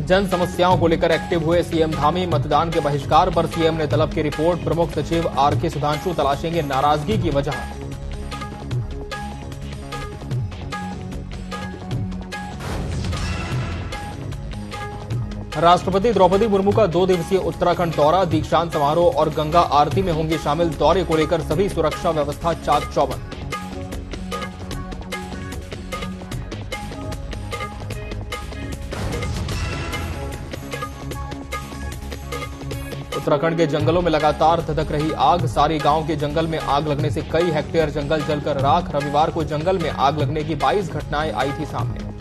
जन समस्याओं को लेकर एक्टिव हुए सीएम धामी। मतदान के बहिष्कार पर सीएम ने तलब की रिपोर्ट। प्रमुख सचिव आरके सुधांशु तलाशेंगे नाराजगी की वजह। राष्ट्रपति द्रौपदी मुर्मू का 2 दिवसीय उत्तराखंड दौरा। दीक्षांत समारोह और गंगा आरती में होंगे शामिल। दौरे को लेकर सभी सुरक्षा व्यवस्था चाक चौबंद। उत्तराखंड के जंगलों में लगातार धधक रही आग। सारी गांव के जंगल में आग लगने से कई हेक्टेयर जंगल जलकर राख। रविवार को जंगल में आग लगने की 22 घटनाएं आई थी सामने।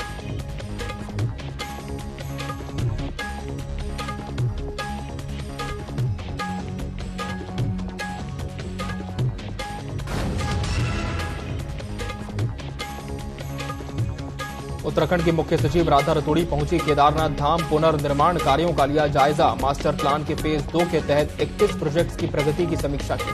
उत्तराखंड के मुख्य सचिव राधा रतूड़ी पहुंची केदारनाथ धाम। पुनर्निर्माण कार्यों का लिया जायजा। मास्टर प्लान के फेज 2 के तहत 21 प्रोजेक्ट्स की प्रगति की समीक्षा की।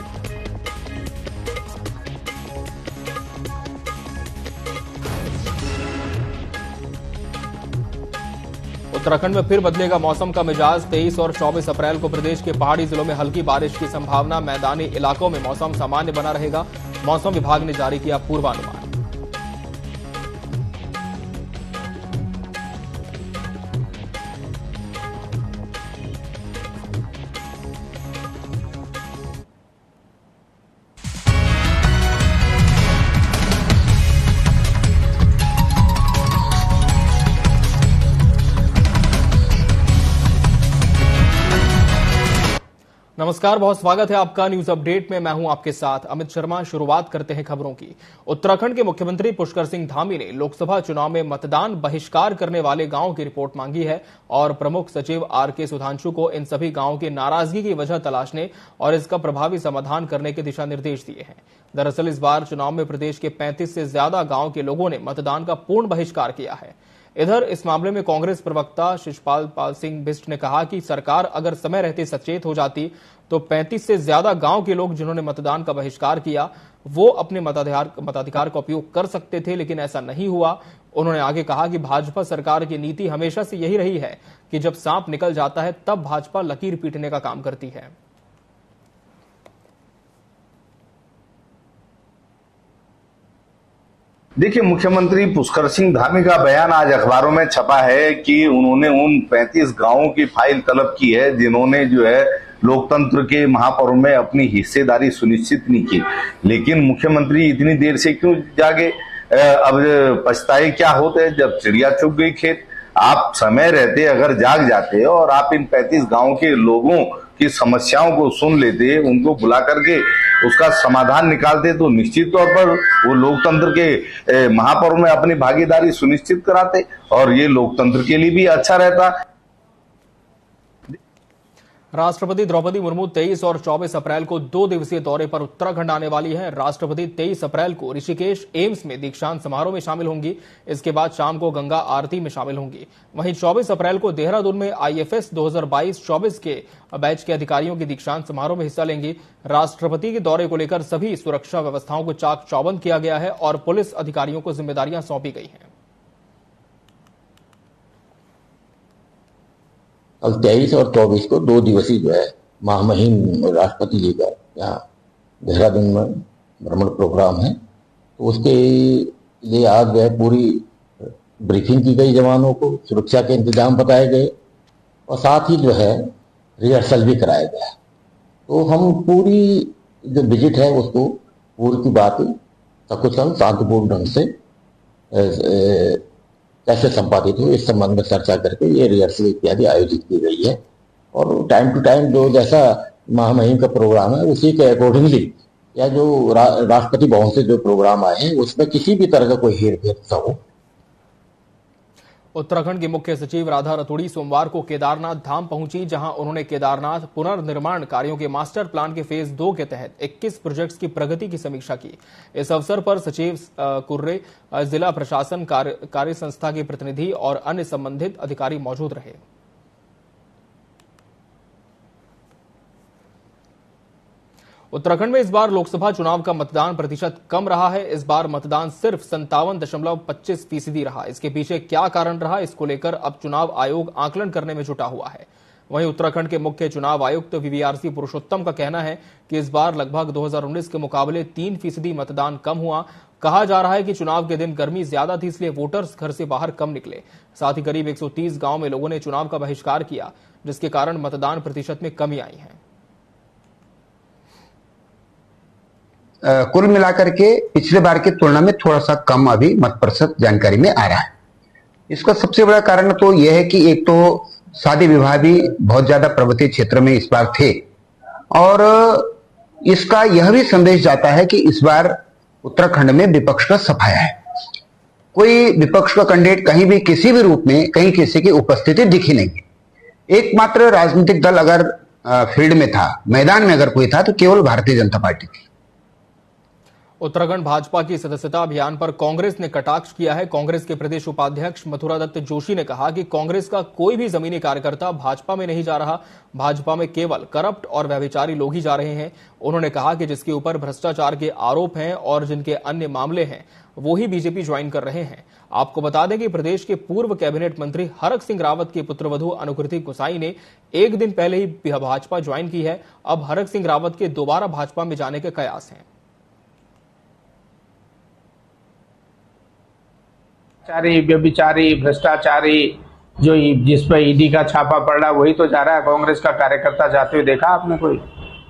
उत्तराखंड में फिर बदलेगा मौसम का मिजाज। 23 और 24 अप्रैल को प्रदेश के पहाड़ी जिलों में हल्की बारिश की संभावना। मैदानी इलाकों में मौसम सामान्य बना रहेगा। मौसम विभाग ने जारी किया पूर्वानुमान। नमस्कार, बहुत स्वागत है आपका न्यूज अपडेट में। मैं हूं आपके साथ अमित शर्मा। शुरुआत करते हैं खबरों की। उत्तराखंड के मुख्यमंत्री पुष्कर सिंह धामी ने लोकसभा चुनाव में मतदान बहिष्कार करने वाले गांवों की रिपोर्ट मांगी है और प्रमुख सचिव आरके सुधांशु को इन सभी गांवों की नाराजगी की वजह तलाशने और इसका प्रभावी समाधान करने के दिशा निर्देश दिए हैं। दरअसल इस बार चुनाव में प्रदेश के 35 से ज्यादा गांव के लोगों ने मतदान का पूर्ण बहिष्कार किया है। इधर इस मामले में कांग्रेस प्रवक्ता शिषपाल सिंह बिष्ट ने कहा कि सरकार अगर समय रहते सचेत हो जाती तो 35 से ज्यादा गांव के लोग जिन्होंने मतदान का बहिष्कार किया वो अपने मताधिकार का उपयोग कर सकते थे, लेकिन ऐसा नहीं हुआ। उन्होंने आगे कहा कि भाजपा सरकार की नीति हमेशा से यही रही है कि जब सांप निकल जाता है तब भाजपा लकीर पीटने का काम करती है। देखिए, मुख्यमंत्री पुष्कर सिंह धामी का बयान आज अखबारों में छपा है कि उन्होंने उन 35 गांवों की फाइल तलब की है जिन्होंने जो है लोकतंत्र के महापर्व में अपनी हिस्सेदारी सुनिश्चित नहीं की। लेकिन मुख्यमंत्री इतनी देर से क्यों जागे? अब पछताए क्या होते हैं जब चिड़िया चुग गई खेत। आप समय रहते अगर जाग जाते और आप इन 35 गांवों के लोगों की समस्याओं को सुन लेते, उनको बुला करके उसका समाधान निकालते तो निश्चित तौर पर वो लोकतंत्र के महापर्व में अपनी भागीदारी सुनिश्चित कराते और ये लोकतंत्र के लिए भी अच्छा रहता। राष्ट्रपति द्रौपदी मुर्मू 23 और 24 अप्रैल को 2 दिवसीय दौरे पर उत्तराखंड आने वाली हैं। राष्ट्रपति 23 अप्रैल को ऋषिकेश एम्स में दीक्षांत समारोह में शामिल होंगी। इसके बाद शाम को गंगा आरती में शामिल होंगी। वहीं 24 अप्रैल को देहरादून में आईएफएस 2022-24 के बैच के अधिकारियों की दीक्षांत समारोह में हिस्सा लेंगी। राष्ट्रपति के दौरे को लेकर सभी सुरक्षा व्यवस्थाओं को चाक चौबंद किया गया है और पुलिस अधिकारियों को जिम्मेदारियां सौंपी गई हैं। कल 23 और 24 को 2 दिवसीय जो है महामहिम राष्ट्रपति जी का यहाँ देहरादून में भ्रमण प्रोग्राम है, तो उसके लिए आज जो है पूरी ब्रीफिंग की गई। जवानों को सुरक्षा के इंतजाम बताए गए और साथ ही जो है रिहर्सल भी कराया गया। तो हम पूरी जो विजिट है उसको पूरी की बात सकुशल शांतिपूर्ण ढंग से कैसे संपादित हो इस संबंध में चर्चा करके ये रिहर्सल इत्यादि आयोजित की गई है और टाइम टू टाइम जो जैसा महामहिम का प्रोग्राम है उसी के अकॉर्डिंगली या जो राष्ट्रपति भवन से जो प्रोग्राम आए हैं उसमें किसी भी तरह का कोई हेरफेर न हो। उत्तराखंड की मुख्य सचिव राधा रतूड़ी सोमवार को केदारनाथ धाम पहुंची, जहां उन्होंने केदारनाथ पुनर्निर्माण कार्यों के मास्टर प्लान के फेज 2 के तहत 21 प्रोजेक्ट्स की प्रगति की समीक्षा की। इस अवसर पर सचिव कुर्रे, जिला प्रशासन, कार्य संस्था के प्रतिनिधि और अन्य संबंधित अधिकारी मौजूद रहे। उत्तराखंड में इस बार लोकसभा चुनाव का मतदान प्रतिशत कम रहा है। इस बार मतदान सिर्फ 57.25% रहा। इसके पीछे क्या कारण रहा, इसको लेकर अब चुनाव आयोग आकलन करने में जुटा हुआ है। वहीं उत्तराखंड के मुख्य चुनाव आयुक्त वीवीआरसी पुरुषोत्तम का कहना है कि इस बार लगभग 2019 के मुकाबले 3% मतदान कम हुआ। कहा जा रहा है कि चुनाव के दिन गर्मी ज्यादा थी, इसलिए वोटर्स घर से बाहर कम निकले। साथ ही करीब 130 गांव में लोगों ने चुनाव का बहिष्कार किया, जिसके कारण मतदान प्रतिशत में कमी आई है। कुल मिलाकर के पिछले बार की तुलना में थोड़ा सा कम अभी मत प्रतिशत जानकारी में आ रहा है। इसका सबसे बड़ा कारण तो यह है कि एक तो शादी विवाह भी बहुत ज्यादा पर्वतीय क्षेत्र में इस बार थे, और इसका यह भी संदेश जाता है कि इस बार उत्तराखंड में विपक्ष का सफाया है। कोई विपक्ष का कैंडिडेट कहीं भी किसी भी रूप में कहीं किसी की उपस्थिति दिखी नहीं है। एकमात्र राजनीतिक दल अगर फील्ड में था, मैदान में अगर कोई था, तो केवल भारतीय जनता पार्टी थी। उत्तराखंड भाजपा की सदस्यता अभियान पर कांग्रेस ने कटाक्ष किया है। कांग्रेस के प्रदेश उपाध्यक्ष मथुरा दत्त जोशी ने कहा कि कांग्रेस का कोई भी जमीनी कार्यकर्ता भाजपा में नहीं जा रहा। भाजपा में केवल करप्ट और व्यभिचारी लोग ही जा रहे हैं। उन्होंने कहा कि जिसके ऊपर भ्रष्टाचार के आरोप हैं और जिनके अन्य मामले हैं, वो ही बीजेपी ज्वाइन कर रहे हैं। आपको बता दें कि प्रदेश के पूर्व कैबिनेट मंत्री हरक सिंह रावत की पुत्रवधू अनुकृति कुसाई ने एक दिन पहले ही भाजपा ज्वाइन की है। अब हरक सिंह रावत के दोबारा भाजपा में जाने के कयास हैं। व्यभिचारी, भ्रष्टाचारी, जो जिस पर ईडी का छापा पड़ रहा वही तो जा रहा है। कांग्रेस का कार्यकर्ता जाते हुए देखा आपने? कोई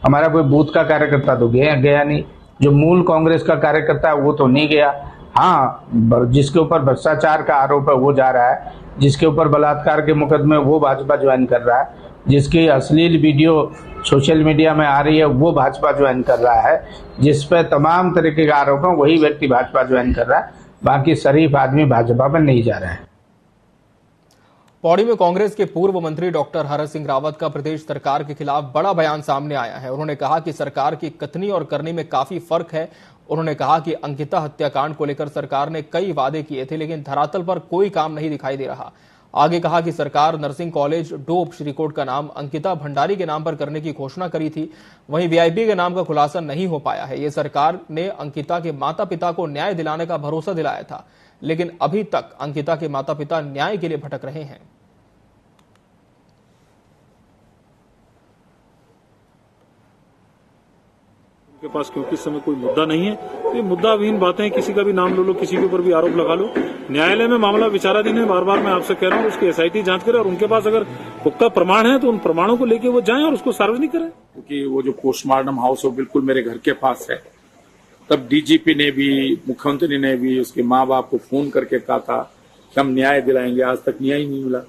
हमारा कोई बूथ का कार्यकर्ता तो गया नहीं। जो मूल कांग्रेस का कार्यकर्ता है वो तो नहीं गया। हाँ, जिसके ऊपर भ्रष्टाचार का आरोप है वो जा रहा है, जिसके ऊपर बलात्कार के मुकदमे वो भाजपा ज्वाइन कर रहा है, जिसकी अश्लील वीडियो सोशल मीडिया में आ रही है वो भाजपा ज्वाइन कर रहा है, जिस पर तमाम तरीके के आरोप है वही व्यक्ति भाजपा ज्वाइन कर रहा है। बाकी शरीफ आदमी भाजपा में नहीं जा रहा है। पौड़ी में कांग्रेस के पूर्व मंत्री डॉक्टर हरक सिंह रावत का प्रदेश सरकार के खिलाफ बड़ा बयान सामने आया है। उन्होंने कहा कि सरकार की कथनी और करनी में काफी फर्क है। उन्होंने कहा कि अंकिता हत्याकांड को लेकर सरकार ने कई वादे किए थे, लेकिन धरातल पर कोई काम नहीं दिखाई दे रहा। आगे कहा कि सरकार नर्सिंग कॉलेज डोप श्रीकोट का नाम अंकिता भंडारी के नाम पर करने की घोषणा करी थी, वहीं वीआईपी के नाम का खुलासा नहीं हो पाया है। ये सरकार ने अंकिता के माता पिता को न्याय दिलाने का भरोसा दिलाया था, लेकिन अभी तक अंकिता के माता पिता न्याय के लिए भटक रहे हैं। के पास क्योंकि इस समय कोई मुद्दा नहीं है, तो ये मुद्दाविहीन बातें, किसी का भी नाम ले लो, किसी के ऊपर भी आरोप लगा लो। न्यायालय में मामला विचाराधीन है। बार बार मैं आपसे कह रहा हूँ उसकी एसआईटी जांच करे और उनके पास अगर पुख्ता प्रमाण है तो उन प्रमाणों को लेके वो जाएं और उसको सार्वजनिक करें। क्योंकि वो जो पोस्टमार्टम हाउस वो बिल्कुल मेरे घर के पास है। तब डीजीपी ने भी, मुख्यमंत्री ने भी उसके माँ बाप को फोन करके कहा था कि हम न्याय दिलाएंगे। आज तक न्याय नहीं मिला।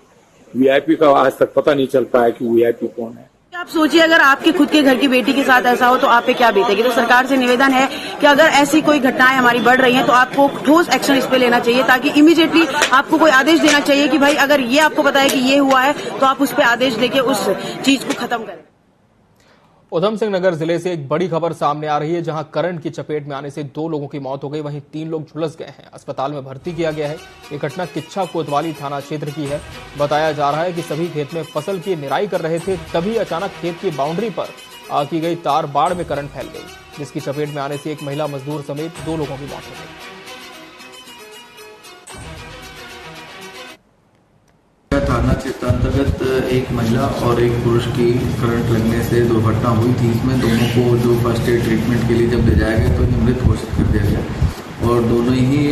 वीआईपी का आज तक पता नहीं चल पाया कि वीआईपी कौन है। आप सोचिए, अगर आपके खुद के घर की बेटी के साथ ऐसा हो तो आप पे क्या बीतेगी। तो सरकार से निवेदन है कि अगर ऐसी कोई घटनाएं हमारी बढ़ रही हैं तो आपको ठोस एक्शन इस पे लेना चाहिए, ताकि इमीडिएटली आपको कोई आदेश देना चाहिए कि भाई अगर ये आपको पता है कि ये हुआ है तो आप उस पे आदेश देके उस चीज को खत्म करें। उधम सिंह नगर जिले से एक बड़ी खबर सामने आ रही है, जहां करंट की चपेट में आने से 2 लोगों की मौत हो गई, वहीं 3 लोग झुलस गए हैं। अस्पताल में भर्ती किया गया है। ये घटना किच्छा कोतवाली थाना क्षेत्र की है। बताया जा रहा है कि सभी खेत में फसल की निराई कर रहे थे, तभी अचानक खेत की बाउंड्री पर की गई तार बाड़ में करंट फैल गई, जिसकी चपेट में आने से एक महिला मजदूर समेत 2 लोगों की मौत हो गई। थाना क्षेत्र अंतर्गत एक महिला और एक पुरुष की करंट लगने से दुर्घटना हुई थी। इसमें दोनों को जो फर्स्ट एड ट्रीटमेंट के लिए जब ले जाया गया तो मृत घोषित कर दिया गया और दोनों ही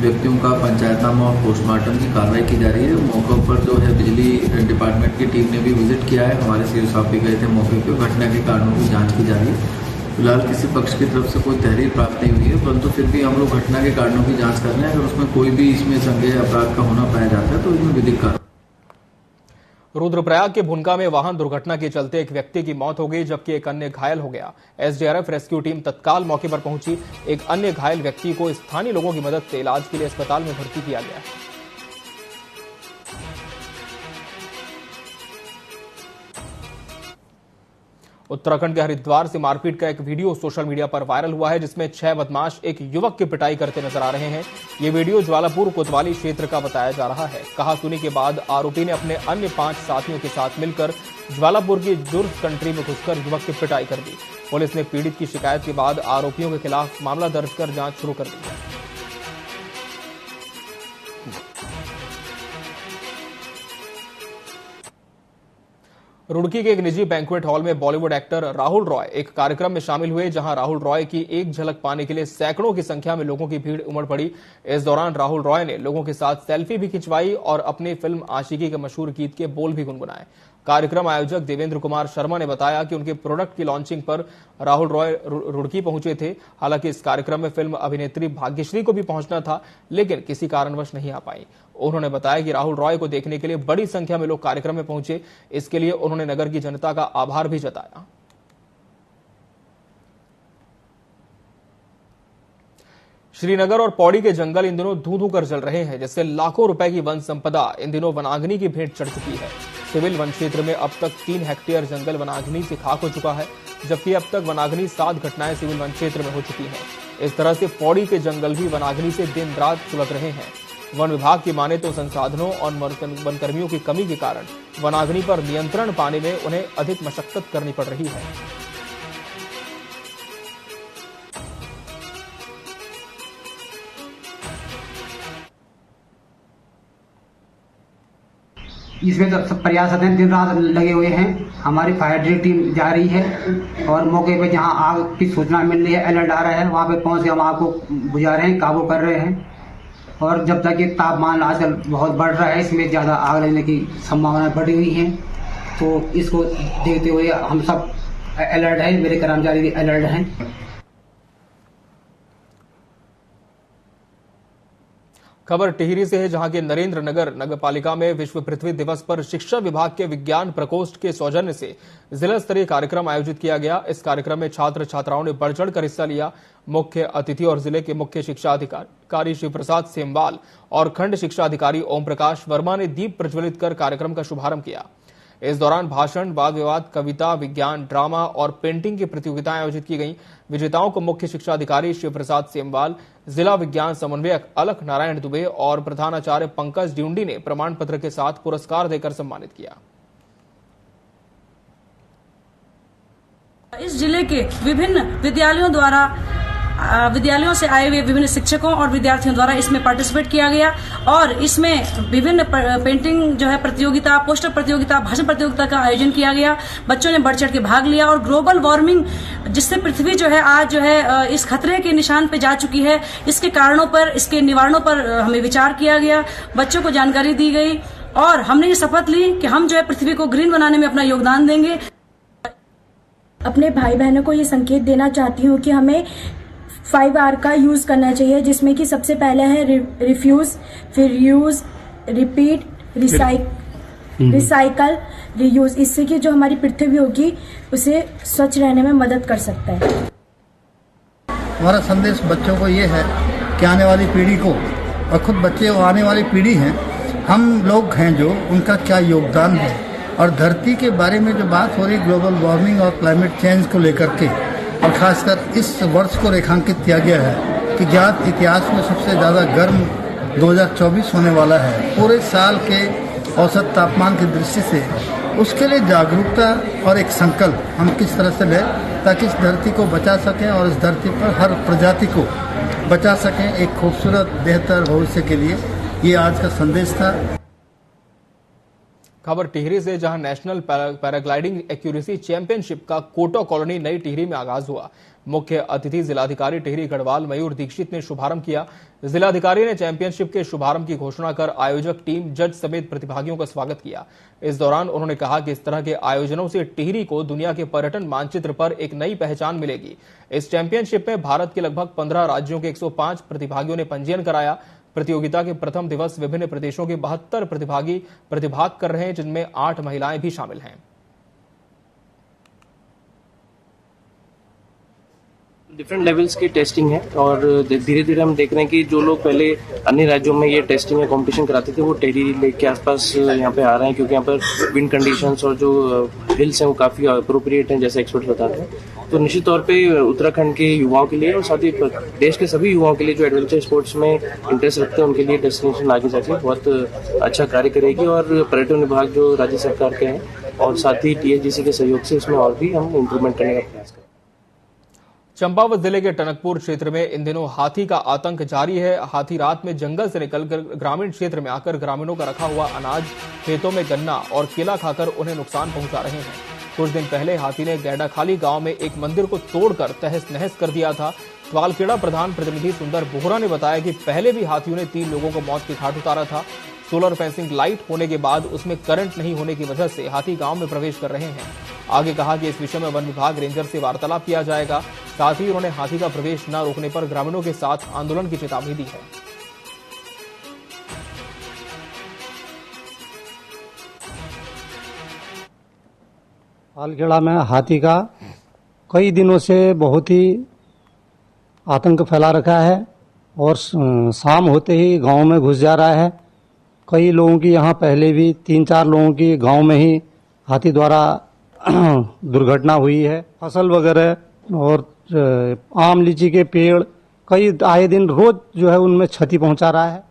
व्यक्तियों का पंचायतनामा और पोस्टमार्टम की कार्रवाई की जा रही है। मौके पर जो है बिजली डिपार्टमेंट की टीम ने भी विजिट किया है। हमारे सीओ साहब भी गए थे मौके पर। घटना के कारणों की जाँच की जा रही है। फिलहाल किसी पक्ष की तरफ से कोई तहरीर प्राप्त नहीं हुई है, परंतु फिर भी हम लोग घटना के कारणों की जांच कर रहे हैं। अगर उसमें कोई भी इसमें संज्ञेय अपराध का होना पाया जाता है तो इसमें विधिक कार्रवाई। रुद्रप्रयाग के भुनका में वाहन दुर्घटना के चलते एक व्यक्ति की मौत हो गई, जबकि एक अन्य घायल हो गया। एसडीआरएफ रेस्क्यू टीम तत्काल मौके पर पहुंची। एक अन्य घायल व्यक्ति को स्थानीय लोगों की मदद से इलाज के लिए अस्पताल में भर्ती किया गया है। उत्तराखंड के हरिद्वार से मारपीट का एक वीडियो सोशल मीडिया पर वायरल हुआ है, जिसमें 6 बदमाश एक युवक की पिटाई करते नजर आ रहे हैं। ये वीडियो ज्वालापुर कोतवाली क्षेत्र का बताया जा रहा है। कहा सुनी के बाद आरोपी ने अपने अन्य 5 साथियों के साथ मिलकर ज्वालापुर की जुर्स कंट्री में घुसकर युवक की पिटाई कर दी। पुलिस ने पीड़ित की शिकायत के बाद आरोपियों के खिलाफ मामला दर्ज कर जांच शुरू कर दी है। रुड़की के एक निजी बैंक्वेट हॉल में बॉलीवुड एक्टर राहुल रॉय एक कार्यक्रम में शामिल हुए, जहां राहुल रॉय की एक झलक पाने के लिए सैकड़ों की संख्या में लोगों की भीड़ उमड़ पड़ी। इस दौरान राहुल रॉय ने लोगों के साथ सेल्फी भी खिंचवाई और अपनी फिल्म आशिकी के मशहूर गीत के बोल भी गुनगुनाए। कार्यक्रम आयोजक देवेंद्र कुमार शर्मा ने बताया कि उनके प्रोडक्ट की लॉन्चिंग पर राहुल रॉय रुड़की पहुंचे थे। हालांकि इस कार्यक्रम में फिल्म अभिनेत्री भाग्यश्री को भी पहुंचना था, लेकिन किसी कारणवश नहीं आ पाई। उन्होंने बताया कि राहुल रॉय को देखने के लिए बड़ी संख्या में लोग कार्यक्रम में पहुंचे। इसके लिए उन्होंने नगर की जनता का आभार भी जताया। श्रीनगर और पौड़ी के जंगल इन दिनों धू-धू कर जल रहे हैं, जिससे लाखों रुपए की वन संपदा इन दिनों वनाग्नि की भेंट चढ़ चुकी है। सिविल वन क्षेत्र में अब तक 3 हेक्टेयर जंगल वनाग्नि से खाक हो चुका है, जबकि अब तक वनाग्नि 7 घटनाएं सिविल वन क्षेत्र में हो चुकी हैं। इस तरह से पौड़ी के जंगल भी वनाग्नि से दिन रात सुलग रहे हैं। वन विभाग की माने तो संसाधनों और वनकर्मियों की कमी के कारण वनाग्नि पर नियंत्रण पाने में उन्हें अधिक मशक्कत करनी पड़ रही है। इसमें तो सब प्रयास दिन रात लगे हुए हैं। हमारी फायर ब्रिगेड टीम जा रही है और मौके पे जहां आग की सूचना मिल रही है, अलर्ट आ रहा है, वहां पे पहुंच के हम आग को बुझा रहे हैं, काबू कर रहे हैं। और जब तक ये तापमान आजकल बहुत बढ़ रहा है, इसमें ज्यादा आग लगने की संभावना बढ़ी हुई है, तो इसको देखते हुए हम सब अलर्ट है, मेरे कर्मचारी भी अलर्ट हैं। खबर टिहरी से है, जहां के नरेंद्र नगर नगरपालिका में विश्व पृथ्वी दिवस पर शिक्षा विभाग के विज्ञान प्रकोष्ठ के सौजन्य से जिला स्तरीय कार्यक्रम आयोजित किया गया। इस कार्यक्रम में छात्र छात्राओं ने बढ़ चढ़कर हिस्सा लिया। मुख्य अतिथि और जिले के मुख्य शिक्षा अधिकारी शिव प्रसाद सेमवाल और खंड शिक्षा अधिकारी ओम प्रकाश वर्मा ने दीप प्रज्वलित कर कार्यक्रम का शुभारंभ किया। इस दौरान भाषण, वाद विवाद, कविता, विज्ञान, ड्रामा और पेंटिंग की प्रतियोगिताएं आयोजित की गईं। विजेताओं को मुख्य शिक्षा अधिकारी शिव प्रसाद सेमवाल, जिला विज्ञान समन्वयक अलख नारायण दुबे और प्रधानाचार्य पंकज ड्यूंडी ने प्रमाण पत्र के साथ पुरस्कार देकर सम्मानित किया। इस जिले के विभिन्न विद्यालयों से आए हुए विभिन्न शिक्षकों और विद्यार्थियों द्वारा इसमें पार्टिसिपेट किया गया और इसमें विभिन्न पेंटिंग जो है प्रतियोगिता, पोस्टर प्रतियोगिता, भाषण प्रतियोगिता का आयोजन किया गया। बच्चों ने बढ़ चढ़ के भाग लिया और ग्लोबल वार्मिंग जिससे पृथ्वी जो है आज जो है इस खतरे के निशान पे जा चुकी है, इसके कारणों पर, इसके निवारणों पर हमें विचार किया गया, बच्चों को जानकारी दी गई और हमने ये शपथ ली कि हम जो है पृथ्वी को ग्रीन बनाने में अपना योगदान देंगे। अपने भाई बहनों को ये संकेत देना चाहती हूँ कि हमें 5R का यूज करना चाहिए, जिसमें कि सबसे पहले है रिफ्यूज, फिर यूज, रिपीट, रिसाइकल, रीयूज। इससे कि जो हमारी पृथ्वी होगी उसे स्वच्छ रहने में मदद कर सकता है। हमारा संदेश बच्चों को ये है कि आने वाली पीढ़ी को, और खुद बच्चे आने वाली पीढ़ी हैं, हम लोग हैं जो उनका क्या योगदान है और धरती के बारे में जो बात हो रही ग्लोबल वार्मिंग और क्लाइमेट चेंज को लेकर के, और खासकर इस वर्ष को रेखांकित किया गया है कि ज्ञात इतिहास में सबसे ज़्यादा गर्म 2024 होने वाला है। पूरे साल के औसत तापमान की दृष्टि से उसके लिए जागरूकता और एक संकल्प हम किस तरह से लें ताकि इस धरती को बचा सकें और इस धरती पर हर प्रजाति को बचा सकें एक खूबसूरत बेहतर भविष्य के लिए। ये आज का संदेश था। खबर टिहरी से, जहां नेशनल पैराग्लाइडिंग एक्यूरेसी चैंपियनशिप का कोटा कॉलोनी नई टिहरी में आगाज हुआ। मुख्य अतिथि जिलाधिकारी टिहरी गढ़वाल मयूर दीक्षित ने शुभारंभ किया। जिलाधिकारी ने चैंपियनशिप के शुभारंभ की घोषणा कर आयोजक टीम, जज समेत प्रतिभागियों का स्वागत किया। इस दौरान उन्होंने कहा कि इस तरह के आयोजनों से टिहरी को दुनिया के पर्यटन मानचित्र पर एक नई पहचान मिलेगी। इस चैंपियनशिप में भारत के लगभग 15 राज्यों के 105 प्रतिभागियों ने पंजीयन कराया। प्रतियोगिता के प्रथम दिवस विभिन्न प्रदेशों के 72 प्रतिभागी प्रतिभाग कर रहे हैं, जिनमें 8 महिलाएं भी शामिल हैं। डिफरेंट लेवल्स की टेस्टिंग है और धीरे धीरे हम देख रहे हैं कि जो लोग पहले अन्य राज्यों में ये टेस्टिंग या कंपटीशन कराते थे वो टिहरी लेक के आसपास यहाँ पे आ रहे हैं, क्योंकि यहाँ पर विंड कंडीशंस और जो हिल्स हैं वो काफ़ी अप्रोप्रिएट हैं जैसे एक्सपर्ट बताते हैं। तो निश्चित तौर पे उत्तराखंड के युवाओं के लिए और साथ ही देश के सभी युवाओं के लिए जो एडवेंचर स्पोर्ट्स में इंटरेस्ट रखते हैं उनके लिए डेस्टिनेशन आगे जाके बहुत अच्छा कार्य करेगी। और पर्यटन विभाग जो राज्य सरकार के हैं और साथ ही टीएचडीसी के सहयोग से इसमें और भी हम इम्प्रूवमेंट करने का प्रयास करें। चंपावत जिले के टनकपुर क्षेत्र में इन दिनों हाथी का आतंक जारी है। हाथी रात में जंगल से निकलकर ग्रामीण क्षेत्र में आकर ग्रामीणों का रखा हुआ अनाज, खेतों में गन्ना और केला खाकर उन्हें नुकसान पहुंचा रहे हैं। कुछ दिन पहले हाथी ने गैडाखाली गांव में एक मंदिर को तोड़कर तहस नहस कर दिया था। ग्वालखेड़ा प्रधान प्रतिनिधि सुंदर बोहरा ने बताया कि पहले भी हाथियों ने 3 लोगों को मौत के घाट उतारा था। सोलर फेंसिंग लाइट होने के बाद उसमें करंट नहीं होने की वजह से हाथी गांव में प्रवेश कर रहे हैं। आगे कहा कि इस विषय में वन विभाग रेंजर से वार्तालाप किया जाएगा। साथ ही उन्होंने हाथी का प्रवेश न रोकने पर ग्रामीणों के साथ आंदोलन की चेतावनी दी है। ग्वालखेड़ा में हाथी का कई दिनों से बहुत ही आतंक फैला रखा है और शाम होते ही गांव में घुस जा रहा है। कई लोगों की यहाँ पहले भी 3-4 लोगों की गांव में ही हाथी द्वारा दुर्घटना हुई है। फसल वगैरह और आम लीची के पेड़ कई आए दिन रोज जो है उनमें क्षति पहुंचा रहा है।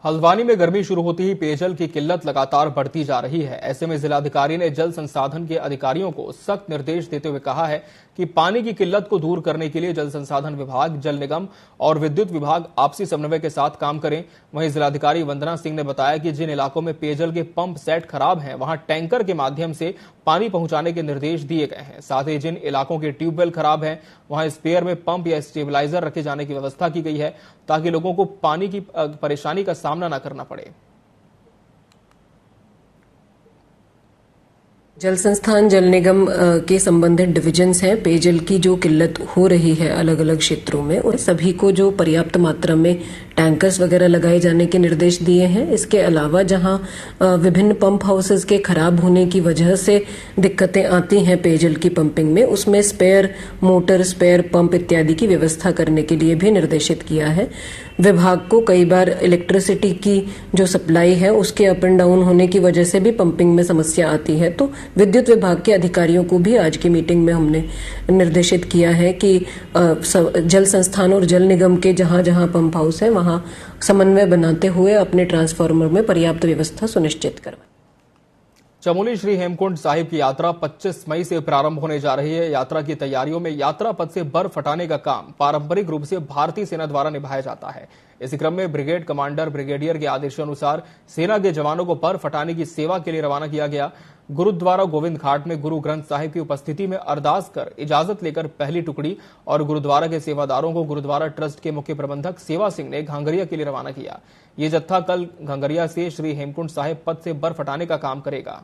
हल्द्वानी में गर्मी शुरू होती ही पेयजल की किल्लत लगातार बढ़ती जा रही है। ऐसे में जिलाधिकारी ने जल संसाधन के अधिकारियों को सख्त निर्देश देते हुए कहा है कि पानी की किल्लत को दूर करने के लिए जल संसाधन विभाग, जल निगम और विद्युत विभाग आपसी समन्वय के साथ काम करें। वहीं जिलाधिकारी वंदना सिंह ने बताया कि जिन इलाकों में पेयजल के पंप सेट खराब हैं, वहां टैंकर के माध्यम से पानी पहुंचाने के निर्देश दिए गए हैं। साथ ही जिन इलाकों के ट्यूबवेल खराब हैं, वहां स्पेयर में पंप या स्टेबलाइजर रखे जाने की व्यवस्था की गई है ताकि लोगों को पानी की परेशानी का सामना न करना पड़े। जल संस्थान, जल निगम के संबंधित डिविजन्स हैं। पेयजल की जो किल्लत हो रही है अलग अलग क्षेत्रों में, उन सभी को जो पर्याप्त मात्रा में टैंकर्स वगैरह लगाए जाने के निर्देश दिए हैं। इसके अलावा जहां विभिन्न पंप हाउसेस के खराब होने की वजह से दिक्कतें आती हैं पेयजल की पंपिंग में, उसमें स्पेयर मोटर, स्पेयर पंप इत्यादि की व्यवस्था करने के लिए भी निर्देशित किया है। विभाग को कई बार इलेक्ट्रिसिटी की जो सप्लाई है उसके अप एंड डाउन होने की वजह से भी पंपिंग में समस्या आती है। तो विद्युत विभाग के अधिकारियों को भी आज की मीटिंग में हमने निर्देशित किया है कि जल संस्थान और जल निगम के जहां जहां पंप हाउस है वहां समन्वय बनाते हुए अपने ट्रांसफार्मर में पर्याप्त व्यवस्था सुनिश्चित करवाएं। चमोली श्री हेमकुंड साहिब की यात्रा 25 मई से प्रारंभ होने जा रही है। यात्रा की तैयारियों में यात्रा पथ से बर्फ हटाने का काम पारंपरिक रूप से भारतीय सेना द्वारा निभाया जाता है। इसी क्रम में ब्रिगेड कमांडर ब्रिगेडियर के आदेशानुसार सेना के जवानों को बर्फ हटाने की सेवा के लिए रवाना किया गया। गुरुद्वारा गोविंद घाट में गुरु ग्रंथ साहिब की उपस्थिति में अरदास कर इजाजत लेकर पहली टुकड़ी और गुरुद्वारा के सेवादारों को गुरुद्वारा ट्रस्ट के मुख्य प्रबंधक सेवा सिंह ने घांगरिया के लिए रवाना किया। ये जत्था कल घांगरिया से श्री हेमकुंड साहिब पथ से बर्फ हटाने का काम करेगा।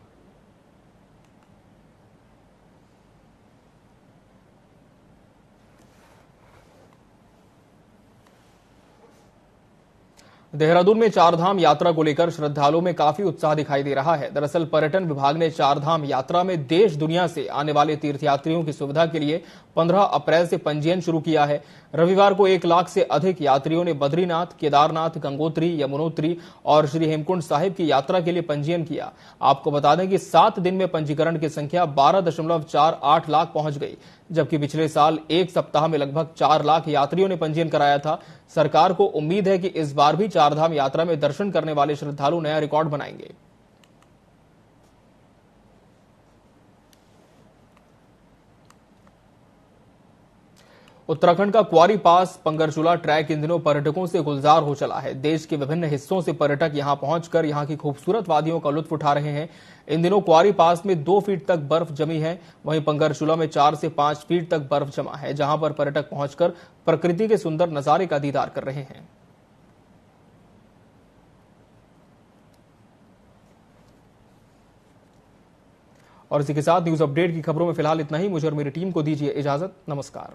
देहरादून में चारधाम यात्रा को लेकर श्रद्धालुओं में काफी उत्साह दिखाई दे रहा है। दरअसल पर्यटन विभाग ने चारधाम यात्रा में देश दुनिया से आने वाले तीर्थयात्रियों की सुविधा के लिए 15 अप्रैल से पंजीयन शुरू किया है। रविवार को 1 लाख से अधिक यात्रियों ने बद्रीनाथ, केदारनाथ, गंगोत्री, यमुनोत्री और श्री हेमकुंड साहिब की यात्रा के लिए पंजीयन किया। आपको बता दें कि 7 दिन में पंजीकरण की संख्या 12.48 लाख पहुंच गई, जबकि पिछले साल 1 सप्ताह में लगभग 4 लाख यात्रियों ने पंजीयन कराया था। सरकार को उम्मीद है कि इस बार भी चारधाम यात्रा में दर्शन करने वाले श्रद्धालु नया रिकॉर्ड बनाएंगे। उत्तराखंड का क्वारी पास पंगरचूला ट्रैक इन दिनों पर्यटकों से गुलजार हो चला है। देश के विभिन्न हिस्सों से पर्यटक यहां पहुंचकर यहां की खूबसूरत वादियों का लुत्फ उठा रहे हैं। इन दिनों क्वारी पास में 2 फीट तक बर्फ जमी है, वहीं पंगरचूला में 4 से 5 फीट तक बर्फ जमा है, जहां पर पर्यटक पहुंचकर प्रकृति के सुंदर नजारे का दीदार कर रहे हैं। और इसी के साथ न्यूज अपडेट की खबरों में फिलहाल इतना ही। मुझे और मेरी टीम को दीजिए इजाजत। नमस्कार।